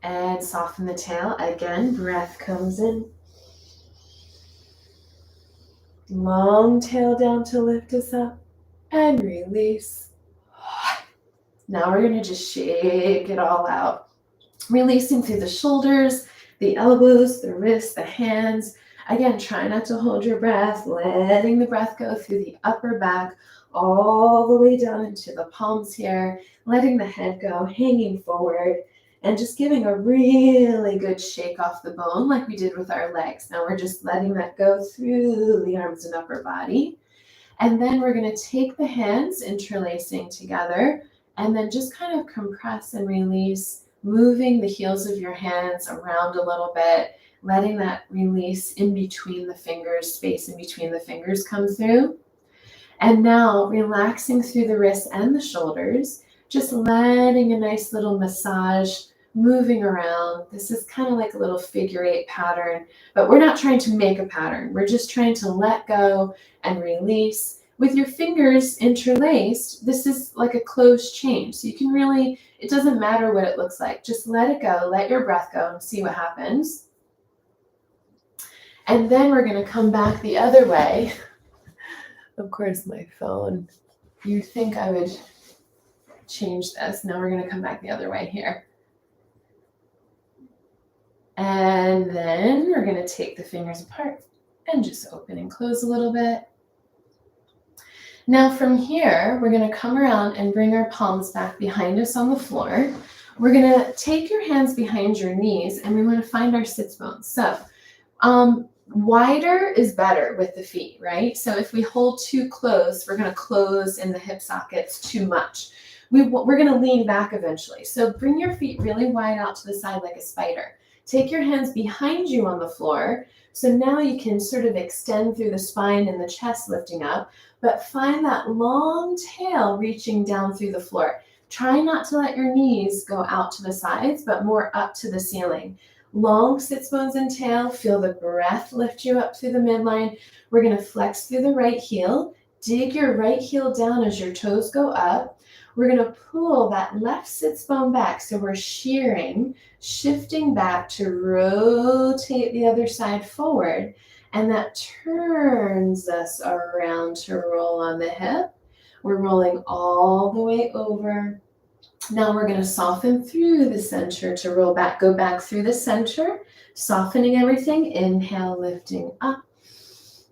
And soften the tail. Again, breath comes in. Long tail down to lift us up and release. Now we're going to just shake it all out. Releasing through the shoulders, the elbows, the wrists, the hands. Again, try not to hold your breath, letting the breath go through the upper back, all the way down into the palms here, letting the head go, hanging forward, and just giving a really good shake off the bone like we did with our legs. Now we're just letting that go through the arms and upper body. And then we're going to take the hands, interlacing together, and then just kind of compress and release, moving the heels of your hands around a little bit, letting that release in between the fingers, space in between the fingers come through. And now relaxing through the wrists and the shoulders, just letting a nice little massage, moving around. This is kind of like a little figure 8 pattern, but we're not trying to make a pattern. We're just trying to let go and release. With your fingers interlaced, this is like a closed chain. So you can really, it doesn't matter what it looks like. Just let it go, let your breath go and see what happens. And then we're going to come back the other way. Of course, my phone. You'd think I would change this. Now we're going to come back the other way here. And then we're going to take the fingers apart and just open and close a little bit. Now from here, we're going to come around and bring our palms back behind us on the floor. We're going to take your hands behind your knees and we want to find our sits bones. So wider is better with the feet, right? So if we hold too close, we're going to close in the hip sockets too much. We're going to lean back eventually. So bring your feet really wide out to the side like a spider. Take your hands behind you on the floor. So now you can sort of extend through the spine and the chest lifting up, but find that long tail reaching down through the floor. Try not to let your knees go out to the sides, but more up to the ceiling. Long sits bones and tail, feel the breath lift you up through the midline. We're going to flex through the right heel, dig your right heel down as your toes go up. We're going to pull that left sits bone back. So we're shearing, shifting back to rotate the other side forward. And that turns us around to roll on the hip. We're rolling all the way over. Now we're going to soften through the center to roll back, go back through the center, softening everything. Inhale, lifting up,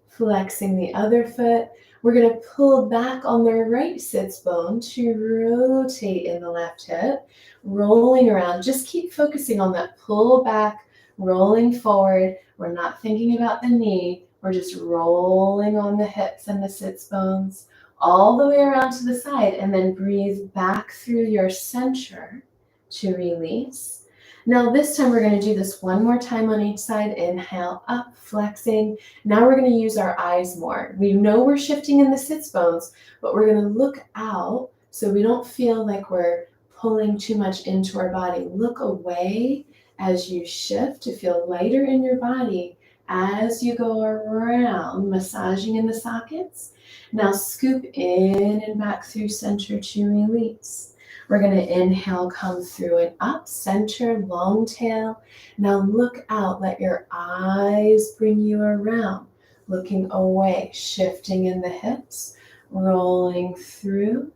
flexing the other foot. We're going to pull back on the right sits bone to rotate in the left hip, rolling around. Just keep focusing on that pull back, rolling forward. We're not thinking about the knee. We're just rolling on the hips and the sits bones all the way around to the side, and then breathe back through your center to release. Now this time we're going to do this one more time on each side. Inhale, up, flexing. Now we're going to use our eyes more. We know we're shifting in the sits bones, but we're going to look out so we don't feel like we're pulling too much into our body. Look away as you shift to feel lighter in your body as you go around, massaging in the sockets. Now scoop in and back through center to release. We're going to inhale, come through and up, center, long tail. Now look out, let your eyes bring you around, looking away, shifting in the hips, rolling through,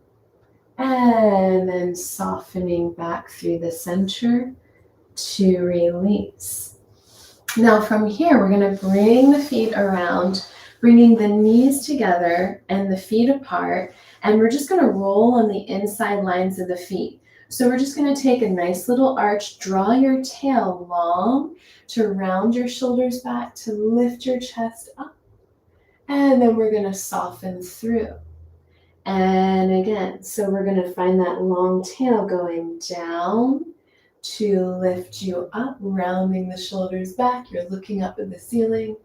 and then softening back through the center to release. Now from here, we're going to bring the feet around, bringing the knees together and the feet apart, and we're just going to roll on the inside lines of the feet. So we're just going to take a nice little arch, draw your tail long to round your shoulders back, to lift your chest up, and then we're going to soften through. And again, so we're going to find that long tail going down to lift you up, rounding the shoulders back. You're looking up at the ceiling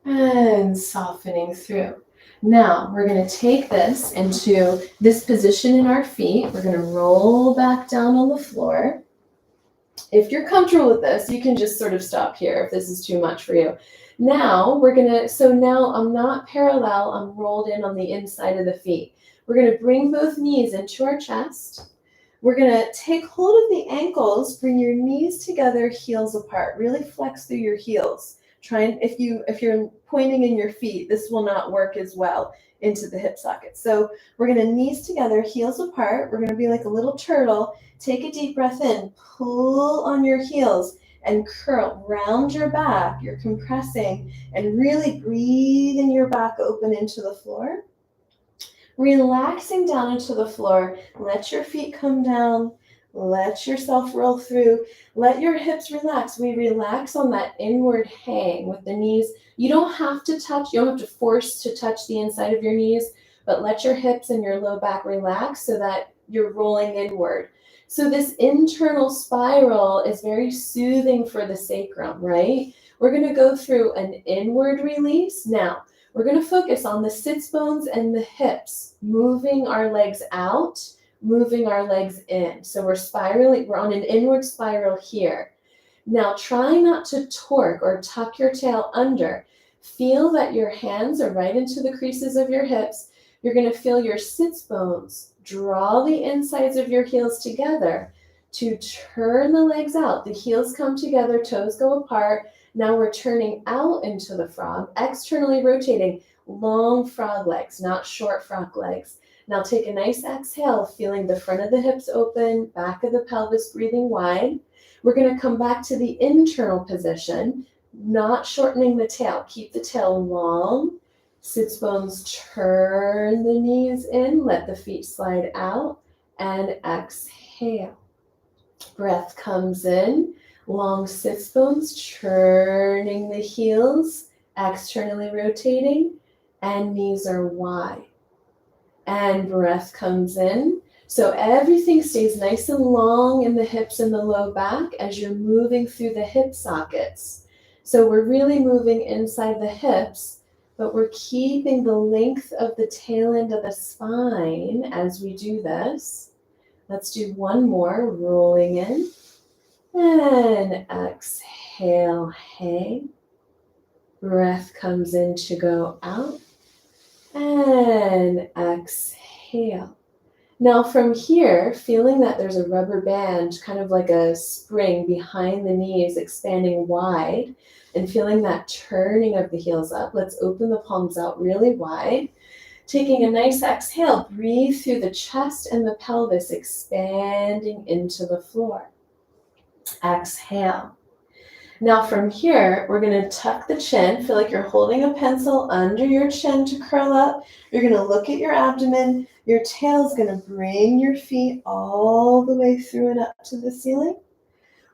and softening through. Now we're going to take this into this position in our feet. We're going to roll back down on the floor. If you're comfortable with this, you can just sort of stop here if this is too much for you. Now now I'm not parallel, I'm rolled in on the inside of the feet. We're going to bring both knees into our chest. We're going to take hold of the ankles, bring your knees together, heels apart. Really flex through your heels. If you're pointing in your feet, this will not work as well into the hip socket. So we're going to knees together, heels apart. We're going to be like a little turtle. Take a deep breath in, pull on your heels and curl, round your back. You're compressing and really breathing your back open into the floor. Relaxing down into the floor, let your feet come down, let yourself roll through, let your hips relax. We relax on that inward hang with the knees. You don't have to force to touch the inside of your knees, but let your hips and your low back relax so that you're rolling inward. So this internal spiral is very soothing for the sacrum, right? We're going to go through an inward release. Now, we're going to focus on the sits bones and the hips, moving our legs out, moving our legs in. So we're on an inward spiral here. Now try not to torque or tuck your tail under. Feel that your hands are right into the creases of your hips. You're going to feel your sits bones draw the insides of your heels together to turn the legs out. The heels come together, toes go apart. Now we're turning out into the frog, externally rotating, long frog legs, not short frog legs. Now take a nice exhale, feeling the front of the hips open, back of the pelvis breathing wide. We're going to come back to the internal position, not shortening the tail. Keep the tail long. Sits bones, turn the knees in, let the feet slide out, and exhale. Breath comes in. Long sits bones, turning the heels, externally rotating, and knees are wide. And breath comes in. So everything stays nice and long in the hips and the low back as you're moving through the hip sockets. So we're really moving inside the hips, but we're keeping the length of the tail end of the spine as we do this. Let's do one more, rolling in. And exhale, hang. Breath comes in to go out. and exhale. Now from here, feeling that there's a rubber band, kind of like a spring behind the knees, expanding wide, and feeling that turning of the heels up, let's open the palms out really wide. Taking a nice exhale, breathe through the chest and the pelvis, expanding into the floor. Exhale. Now from here, we're going to tuck the chin. Feel like you're holding a pencil under your chin to curl up. You're going to look at your abdomen. Your tail's going to bring your feet all the way through and up to the ceiling.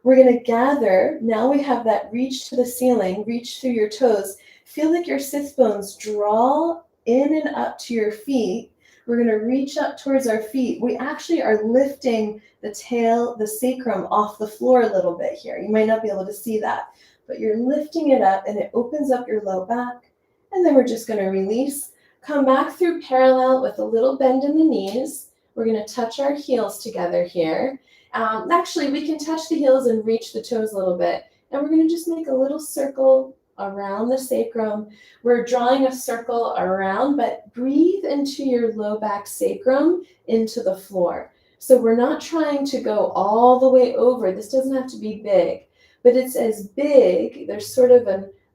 We're going to gather. Now we have that reach to the ceiling, reach through your toes. Feel like your sits bones draw in and up to your feet. We're going to reach up towards our feet. We actually are lifting the tail, the sacrum off the floor a little bit here. You might not be able to see that, but you're lifting it up and it opens up your low back. And then we're just going to release. Come back through parallel with a little bend in the knees. We're going to touch our heels together here. Actually, we can touch the heels and reach the toes a little bit. And we're going to just make a little circle around the sacrum. We're drawing a circle around, but breathe into your low back sacrum into the floor. So we're not trying to go all the way over. This doesn't have to be big, but it's as big. There's sort of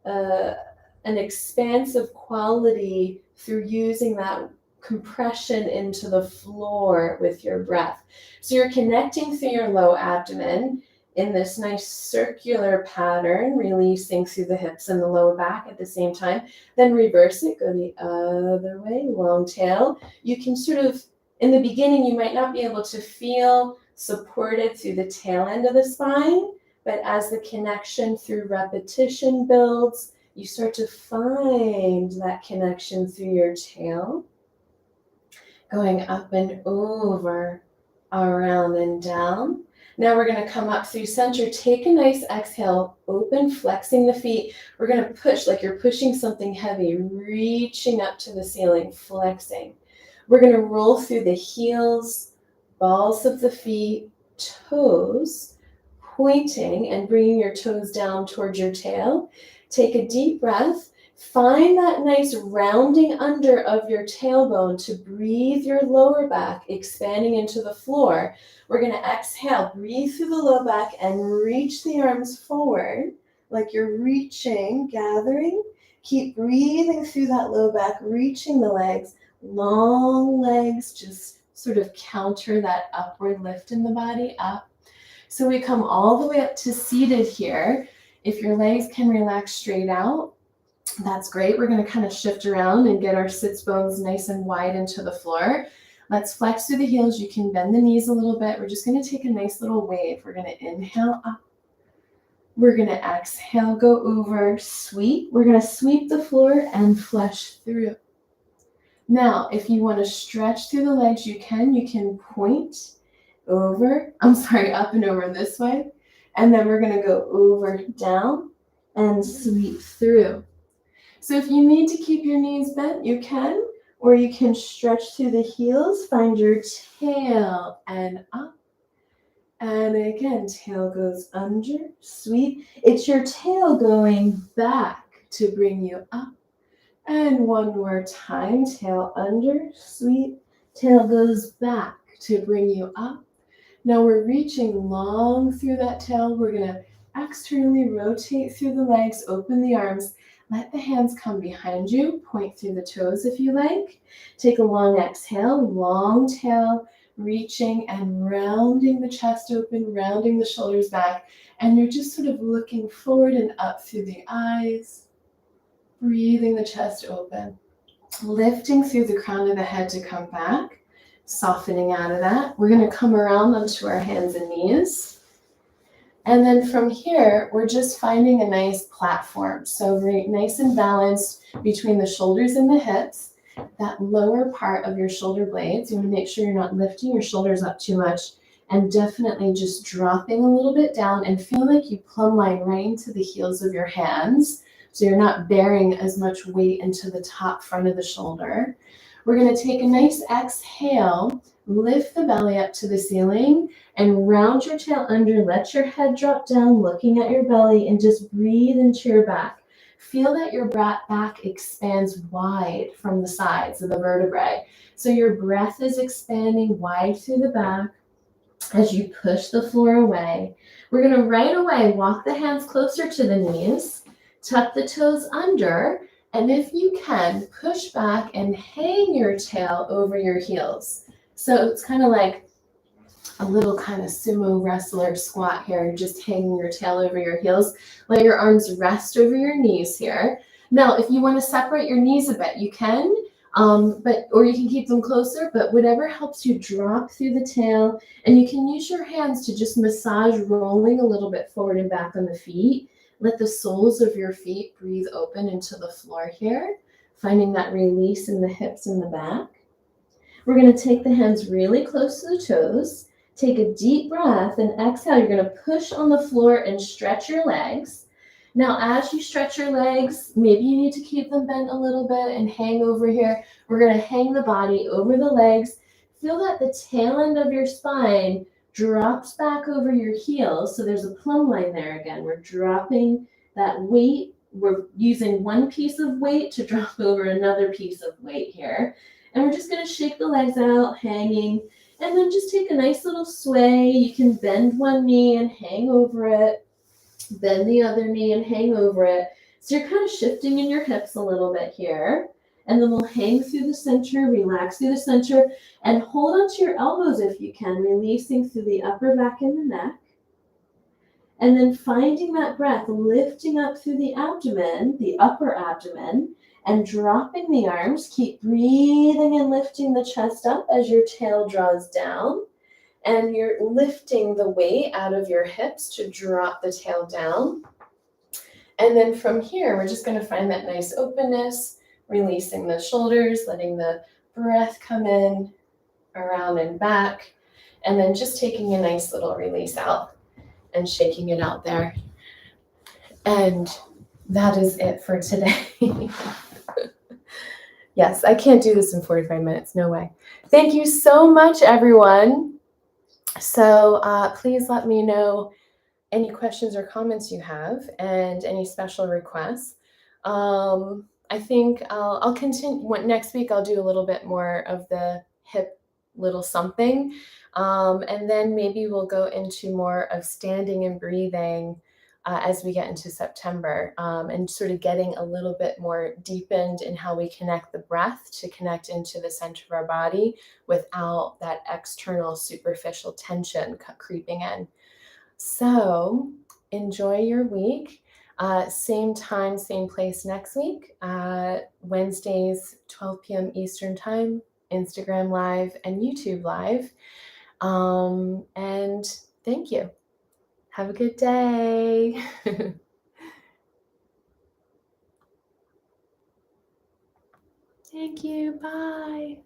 an expansive quality through using that compression into the floor with your breath. So you're connecting through your low abdomen in this nice circular pattern, releasing through the hips and the lower back at the same time. Then reverse it, go the other way, long tail. You can sort of, in the beginning, you might not be able to feel supported through the tail end of the spine, but as the connection through repetition builds, you start to find that connection through your tail, going up and over, around and down. Now we're going to come up through center. Take a nice exhale, open, flexing the feet. We're going to push like you're pushing something heavy, reaching up to the ceiling, flexing. We're going to roll through the heels, balls of the feet, toes, pointing and bringing your toes down towards your tail. Take a deep breath. Find that nice rounding under of your tailbone to breathe your lower back, expanding into the floor. We're going to exhale, breathe through the low back and reach the arms forward like you're reaching, gathering. Keep breathing through that low back, reaching the legs. Long legs just sort of counter that upward lift in the body, up. So we come all the way up to seated here. If your legs can relax straight out, that's great. We're going to kind of shift around and get our sits bones nice and wide into the floor. Let's flex through the heels. You can bend the knees a little bit. We're just going to take a nice little wave. We're going to inhale up. We're going to exhale, go over, sweep. We're going to sweep the floor and flush through. Now, if you want to stretch through the legs, you can point over, up and over this way. And then we're going to go over, down, and sweep through. So if you need to keep your knees bent, you can, or you can stretch through the heels, find your tail and up. And again, tail goes under, sweep. It's your tail going back to bring you up. And one more time, tail under, sweep. Tail goes back to bring you up. Now we're reaching long through that tail. We're going to externally rotate through the legs, open the arms. Let the hands come behind you. Point through the toes if you like. Take a long exhale, long tail, reaching and rounding the chest open, rounding the shoulders back. And you're just sort of looking forward and up through the eyes, breathing the chest open, lifting through the crown of the head to come back, softening out of that. We're going to come around onto our hands and knees. And then from here, we're just finding a nice platform. So nice and balanced between the shoulders and the hips, that lower part of your shoulder blades. You want to make sure you're not lifting your shoulders up too much, and definitely just dropping a little bit down and feel like you plumb line right into the heels of your hands. So you're not bearing as much weight into the top front of the shoulder. We're going to take a nice exhale, lift the belly up to the ceiling, and round your tail under. Let your head drop down, looking at your belly, and just breathe into your back. feel that your back expands wide from the sides of the vertebrae. So your breath is expanding wide through the back as you push the floor away. We're going to right away walk the hands closer to the knees, tuck the toes under, and if you can, push back and hang your tail over your heels. So it's kind of like a little kind of sumo wrestler squat here, just hanging your tail over your heels. Let your arms rest over your knees here. Now, if you want to separate your knees a bit, you can, or you can keep them closer, but whatever helps you drop through the tail. And you can use your hands to just massage rolling a little bit forward and back on the feet. Let the soles of your feet breathe open into the floor here, finding that release in the hips and the back. We're going to take the hands really close to the toes. Take a deep breath and exhale. You're going to push on the floor and stretch your legs. Now, as you stretch your legs, maybe you need to keep them bent a little bit and hang over here. We're going to hang the body over the legs. Feel that the tail end of your spine drops back over your heels. So there's a plumb line there again. We're dropping that weight. We're using one piece of weight to drop over another piece of weight here. And we're just going to shake the legs out, hanging. And then just take a nice little sway. You can bend one knee and hang over it. Bend the other knee and hang over it. So you're kind of shifting in your hips a little bit here. And then we'll hang through the center, relax through the center, and hold onto your elbows if you can, releasing through the upper back and the neck. And then finding that breath, lifting up through the abdomen, the upper abdomen, and dropping the arms. Keep breathing and lifting the chest up as your tail draws down. And you're lifting the weight out of your hips to drop the tail down. And then from here, we're just going to find that nice openness, releasing the shoulders, letting the breath come in, around and back, and then just taking a nice little release out and shaking it out there. And that is it for today. Yes, I can't do this in 45 minutes. No way. Thank you so much, everyone. So please let me know any questions or comments you have and any special requests. I think I'll continue. Next week, I'll do a little bit more of the hip little something. And then maybe we'll go into more of standing and breathing as we get into September, and sort of getting a little bit more deepened in how we connect the breath to connect into the center of our body without that external superficial tension creeping in. So enjoy your week. Same time, same place next week. Wednesdays, 12 p.m. Eastern Time, Instagram Live and YouTube Live. And thank you. Have a good day. Thank you. Bye.